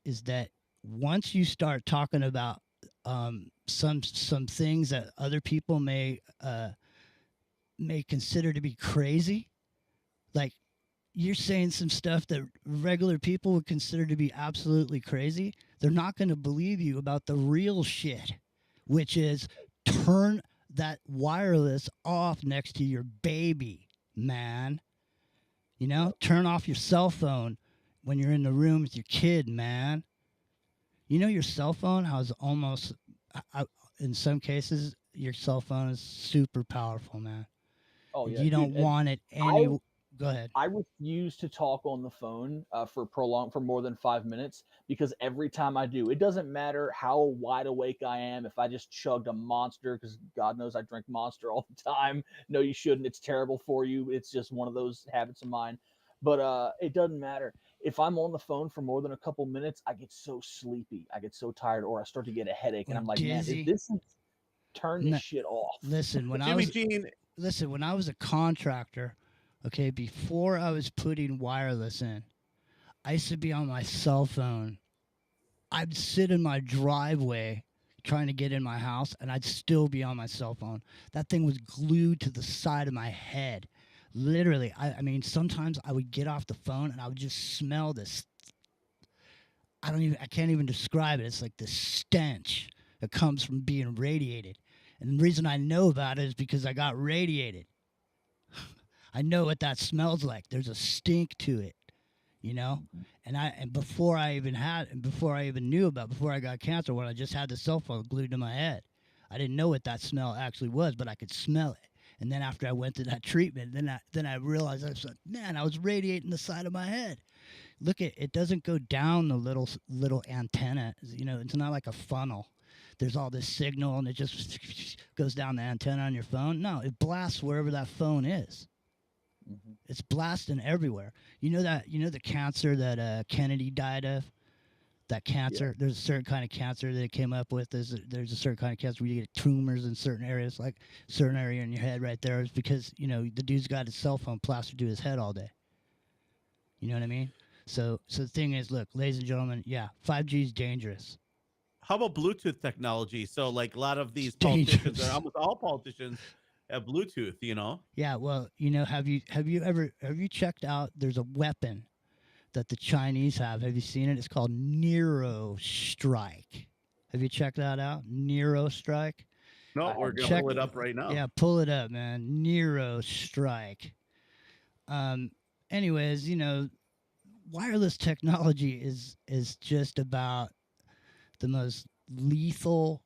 is that once you start talking about some things that other people may consider to be crazy, like you're saying some stuff that regular people would consider to be absolutely crazy, they're not going to believe you about the real shit, which is turn that wireless off next to your baby, man. You know, turn off your cell phone when you're in the room with your kid, man. You know, your cell phone has almost, in some cases, your cell phone is super powerful, man. Oh yeah, You don't dude, want it any. Go ahead. I refuse to talk on the phone for more than 5 minutes, because every time I do, it doesn't matter how wide awake I am. If I just chugged a Monster, because God knows I drink Monster all the time. No, you shouldn't. It's terrible for you. It's just one of those habits of mine. But it doesn't matter. If I'm on the phone for more than a couple minutes, I get so sleepy. I get so tired, or I start to get a headache, and I'm like, man, dizzy. turn this shit off. Listen, when I was a contractor, okay, before I was putting wireless in, I used to be on my cell phone. I'd sit in my driveway trying to get in my house, and I'd still be on my cell phone. That thing was glued to the side of my head. Literally, I mean, sometimes I would get off the phone and I would just smell this. I can't even describe it. It's like this stench that comes from being radiated. And the reason I know about it is because I got radiated. I know what that smells like. There's a stink to it, you know? And before I even knew about, before I got cancer, when I just had the cell phone glued to my head, I didn't know what that smell actually was, but I could smell it. And then after I went through that treatment, then I realized, I was like, man, I was radiating the side of my head. Look, it doesn't go down the little antenna. You know, it's not like a funnel. There's all this signal and it just goes down the antenna on your phone. No, it blasts wherever that phone is. Mm-hmm. It's blasting everywhere. You know the cancer that Kennedy died of? That cancer, there's a certain kind of cancer that it came up with. There's a certain kind of cancer where you get tumors in certain areas, like certain area in your head right there. It's because, you know, the dude's got his cell phone plastered to his head all day. You know what I mean? So the thing is, look, ladies and gentlemen, yeah, 5G is dangerous. How about Bluetooth technology? So like a lot of these politicians, or almost all politicians, have Bluetooth, you know? Yeah, well, you know, have you checked out, there's a weapon that the Chinese have. Have you seen it? It's called NeuroStrike. Have you checked that out? NeuroStrike? No, we're going to pull it up right now. Yeah, pull it up, man. NeuroStrike. Anyways, you know, wireless technology is just about the most lethal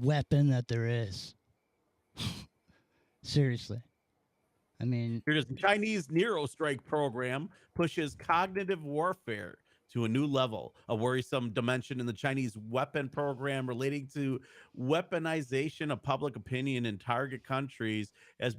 weapon that there is. Seriously. I mean, here's the Chinese NeuroStrike program pushes cognitive warfare to a new level, a worrisome dimension in the Chinese weapon program relating to weaponization of public opinion in target countries has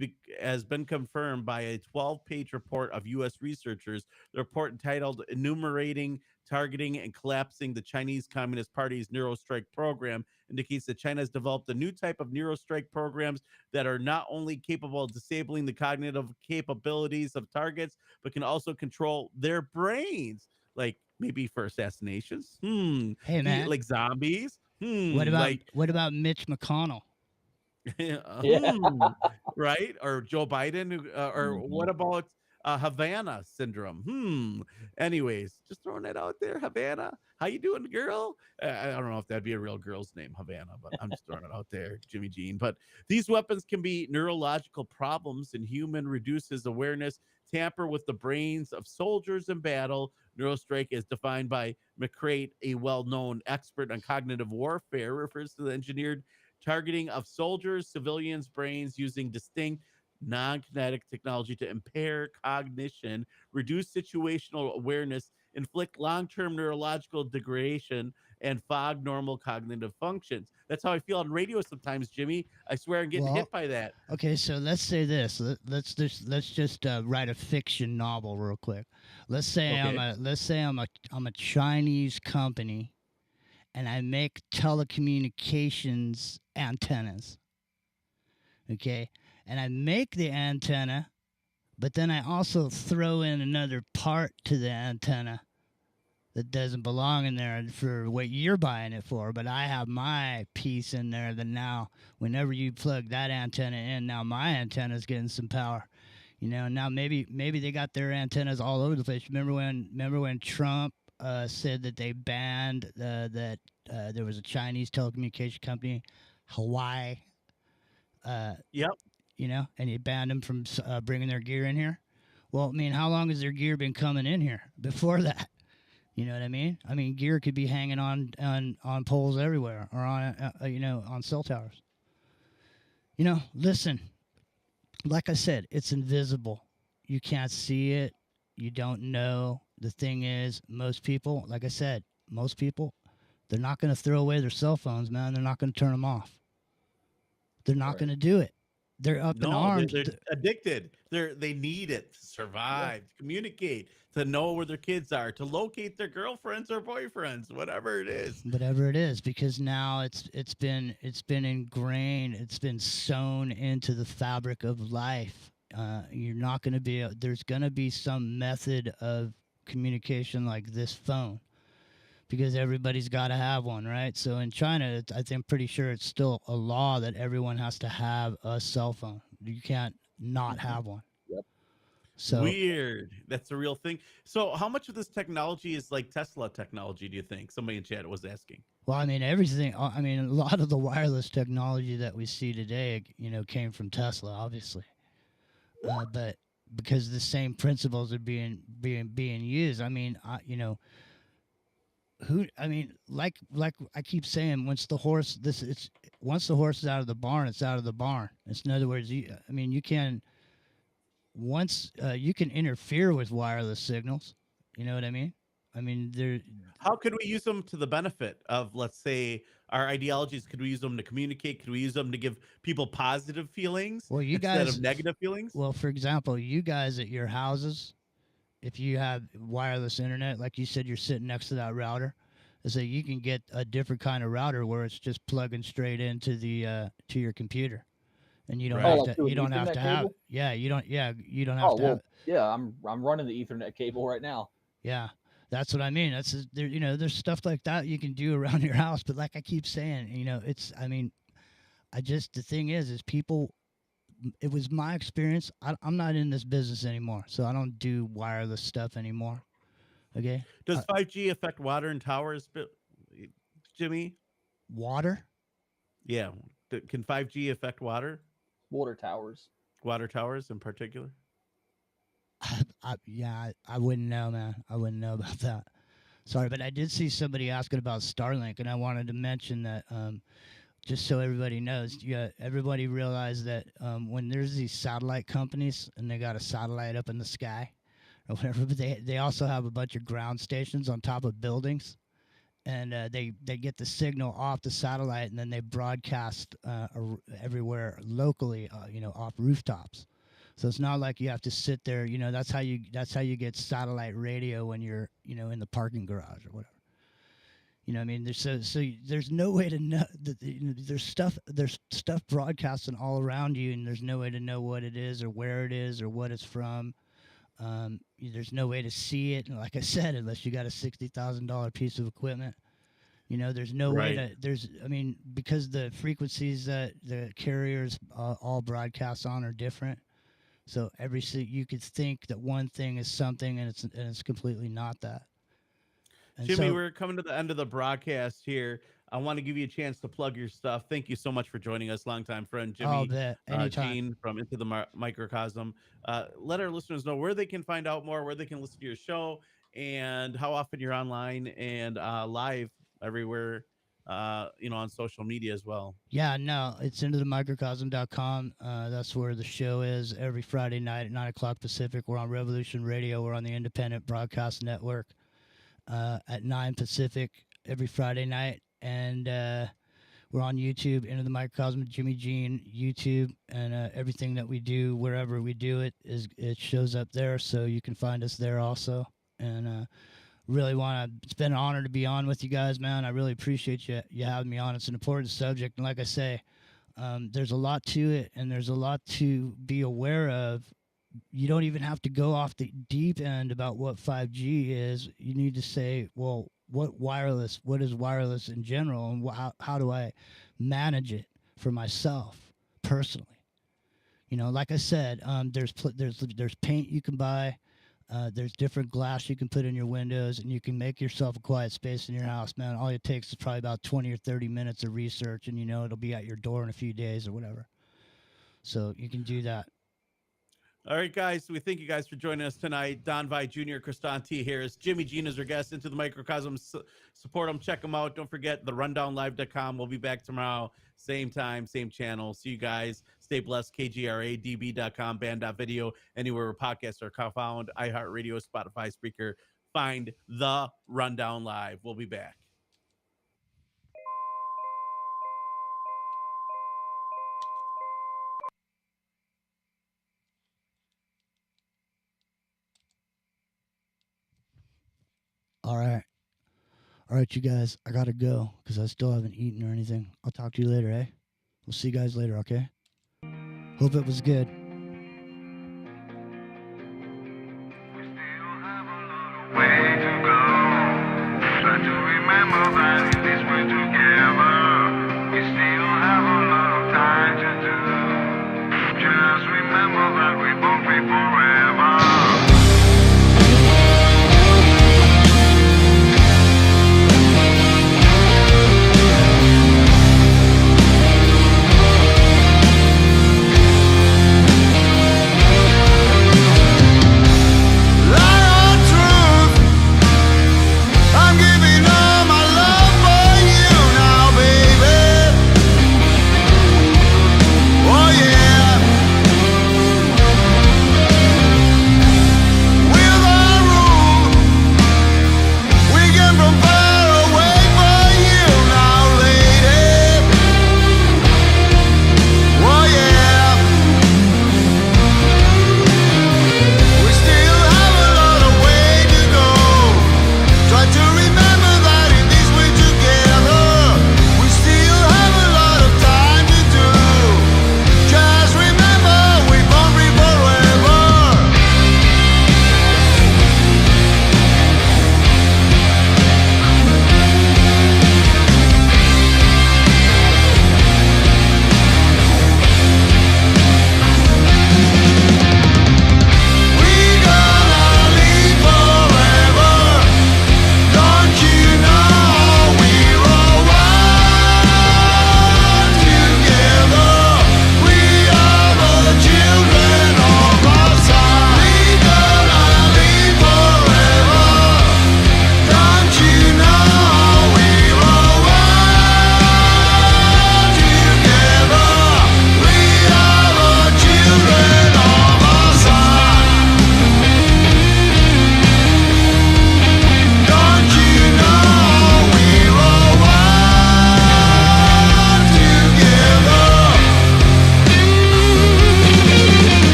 been confirmed by a 12-page report of U.S. researchers. The report, entitled Enumerating, Targeting, and Collapsing the Chinese Communist Party's NeuroStrike Program, indicates that China has developed a new type of NeuroStrike programs that are not only capable of disabling the cognitive capabilities of targets, but can also control their brains, like maybe for assassinations. Hey, man. Like zombies. What about Mitch McConnell? Right? Or Joe Biden? Or what about Havana syndrome? Anyways, just throwing that out there. Havana, how you doing, girl? I don't know if that'd be a real girl's name, Havana, but I'm just throwing it out there, Jimmy Jean. But these weapons can be neurological problems in human, reduces awareness, tamper with the brains of soldiers in battle. NeuroStrike is defined by McCrate, a well-known expert on cognitive warfare, refers to the engineered targeting of soldiers, civilians' brains using distinct non-kinetic technology to impair cognition, reduce situational awareness, inflict long-term neurological degradation, and fog normal cognitive functions. That's how I feel on radio sometimes, Jimmy. I swear I'm getting hit by that. Okay, so let's say this. Let's just write a fiction novel real quick. Let's say I'm a Chinese company, and I make telecommunications antennas. Okay. And I make the antenna, but then I also throw in another part to the antenna that doesn't belong in there for what you're buying it for. But I have my piece in there that now, whenever you plug that antenna in, now my antenna is getting some power. You know, now maybe they got their antennas all over the place. Remember when Trump said that they banned that there was a Chinese telecommunication company, Huawei. Yep. You know, and he banned them from bringing their gear in here. Well, I mean, how long has their gear been coming in here before that? You know what I mean? I mean, gear could be hanging on poles everywhere, or on on cell towers. You know, listen. Like I said, it's invisible. You can't see it. You don't know. The thing is, most people, like I said, they're not going to throw away their cell phones, man. They're not going to turn them off. They're not going to do it. They're up in arms. They're addicted. They need it to survive, to communicate, to know where their kids are, to locate their girlfriends or boyfriends, whatever it is. Whatever it is, because now it's been ingrained. It's been sewn into the fabric of life. You're not going to be. There's going to be some method of communication like this phone, because everybody's got to have one, right? So in China, I'm pretty sure it's still a law that everyone has to have a cell phone. You can't not have one. Yep. So Weird. That's a real thing. So how much of this technology is like Tesla technology, do you think? Somebody in chat was asking. Well, I mean, everything. I mean, a lot of the wireless technology that we see today, came from Tesla, obviously. But because the same principles are being used, I mean, like I keep saying, once the horse is out of the barn, it's out of the barn. It's, in other words, you can interfere with wireless signals. You know what I mean? I mean, how could we use them to the benefit of, let's say, our ideologies? Could we use them to communicate? Could we use them to give people positive feelings instead of negative feelings? Well, for example, you guys at your houses, if you have wireless internet, like you said, you're sitting next to that router, so you can get a different kind of router where it's just plugging straight into the to your computer, and you don't have to. You don't have to have. Yeah, you don't. Yeah, you don't have to. Have, yeah, I'm running the Ethernet cable right now. Yeah, that's what I mean. That's there. There's stuff like that you can do around your house, but like I keep saying, it's. I mean, the thing is people. It was my experience. I'm not in this business anymore, so I don't do wireless stuff anymore. Okay. Does 5G affect water and towers, Jimmy? Water? Yeah. Can 5G affect water? Water towers. Water towers in particular? I wouldn't know, man. I wouldn't know about that. Sorry, but I did see somebody asking about Starlink, and I wanted to mention that just so everybody knows, everybody realize that when there's these satellite companies and they got a satellite up in the sky or whatever, but they also have a bunch of ground stations on top of buildings, and they get the signal off the satellite, and then they broadcast everywhere locally, off rooftops. So it's not like you have to sit there. That's how you get satellite radio when you're in the parking garage or whatever. You know what I mean? There's no way to know that there's stuff broadcasting all around you, and there's no way to know what it is or where it is or what it's from. There's no way to see it, and like I said, unless you got a $60,000 piece of equipment. There's no way to. Because the frequencies that the carriers all broadcast on are different. So you could think that one thing is something, and it's completely not that. And Jimmy, we're coming to the end of the broadcast here. I want to give you a chance to plug your stuff. Thank you so much for joining us, longtime friend Jimmy Gene from Into the Microcosm. Let our listeners know where they can find out more, where they can listen to your show, and how often you're online and live everywhere, on social media as well. Yeah, no, it's intothemicrocosm.com. That's where the show is every Friday night at 9 o'clock Pacific. We're on Revolution Radio. We're on the Independent Broadcast Network at 9 Pacific every Friday night. And we're on YouTube, Into the Microcosm, Jimmy Gene, YouTube, and everything that we do, wherever we do it, it shows up there. So you can find us there also. And really it's been an honor to be on with you guys, man. I really appreciate you having me on. It's an important subject. And like I say, There's a lot to it, and there's a lot to be aware of. You don't even have to go off the deep end about what 5G is. You need to say, well, what is wireless in general, and how do I manage it for myself personally? You know, like I said, there's paint you can buy. There's different glass you can put in your windows, and you can make yourself a quiet space in your house, man. All it takes is probably about 20 or 30 minutes of research, and, you know, it'll be at your door in a few days or whatever. So you can do that. All right, guys. We thank you guys for joining us tonight. Don Vi Jr., Kristan T. Harris, Jimmy Gene is our guest. Into the Microcosm. Support them. Check them out. Don't forget therundownlive.com. We'll be back tomorrow. Same time, same channel. See you guys. Stay blessed. KGRADB.com, band.video, anywhere where podcasts are found. iHeartRadio, Spotify, Spreaker. Find The Rundown Live. We'll be back. All right, you guys, I gotta go because I still haven't eaten or anything. I'll talk to you later, eh? We'll see you guys later, okay? Hope it was good. Way to go. Try to remember